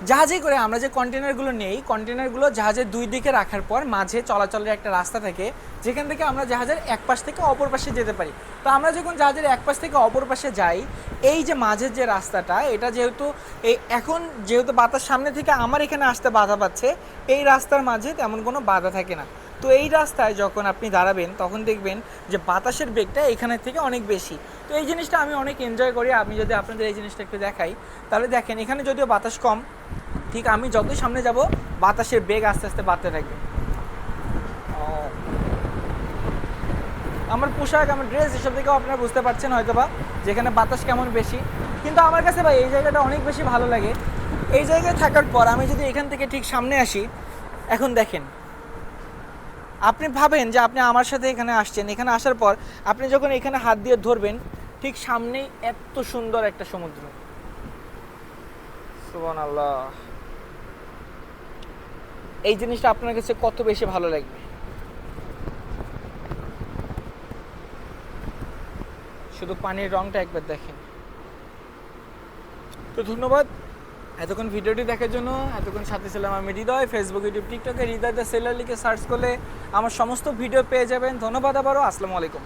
জাহাজে করে আমরা যে কন্টেনারগুলো নেই, কন্টেনারগুলো জাহাজের দুই দিকে রাখার পর মাঝে চলাচলের একটা রাস্তা থাকে, যেখান থেকে আমরা জাহাজের এক পাশ থেকে অপর পাশে যেতে পারি। তো আমরা যখন জাহাজের এক পাশ থেকে অপর পাশে যাই, এই যে মাঝের যে রাস্তাটা, এটা যেহেতু এখন যেহেতু বাতাস সামনে থেকে আমার এখানে আসতে বাধা পাচ্ছে, এই রাস্তার মাঝে তেমন কোনো বাধা থাকে না। তো এই রাস্তায় যখন আপনি দাঁড়াবেন তখন দেখবেন যে বাতাসের বেগটা এখানের থেকে অনেক বেশি। তো এই জিনিসটা আমি অনেক এনজয় করি। আমি যদি আপনাদের এই জিনিসটা একটু দেখাই, তাহলে দেখেন এখানে যদিও বাতাস কম, ঠিক আমি যতই সামনে যাব বাতাসের বেগ আস্তে আস্তে বাড়তে থাকবে। আমার পোশাক, আমার ড্রেস, এসব থেকেও আপনারা বুঝতে পারছেন হয়তো বা যেখানে বাতাস কেমন বেশি। কিন্তু আমার কাছে ভাই এই জায়গাটা অনেক বেশি ভালো লাগে। এই জায়গায় থাকার পর আমি যদি এখান থেকে ঠিক সামনে আসি, এখন দেখেন, আপনি ভাবেন যে আপনি আমার সাথে এখানে আসছেন, এখানে আসার পর আপনি যখন এখানে হাত দিয়ে ধরবেন, ঠিক সামনেই এত সুন্দর একটা সমুদ্র। সুবহানাল্লাহ, এই জিনিসটা আপনার কাছে কত বেশি ভালো লাগবে শুধু পানির রংটা একবার দেখেন। তো ধন্যবাদ এতক্ষণ ভিডিওটি দেখার জন্য। এতক্ষণ সাথে ছিলাম আমি হৃদয়। ফেসবুক, ইউটিউব, টিকটকে হৃদয় দ্য সেলার লিখে সার্চ করলে আমার সমস্ত ভিডিও পেয়ে যাবেন। ধন্যবাদ আবারও। আসসালামু আলাইকুম।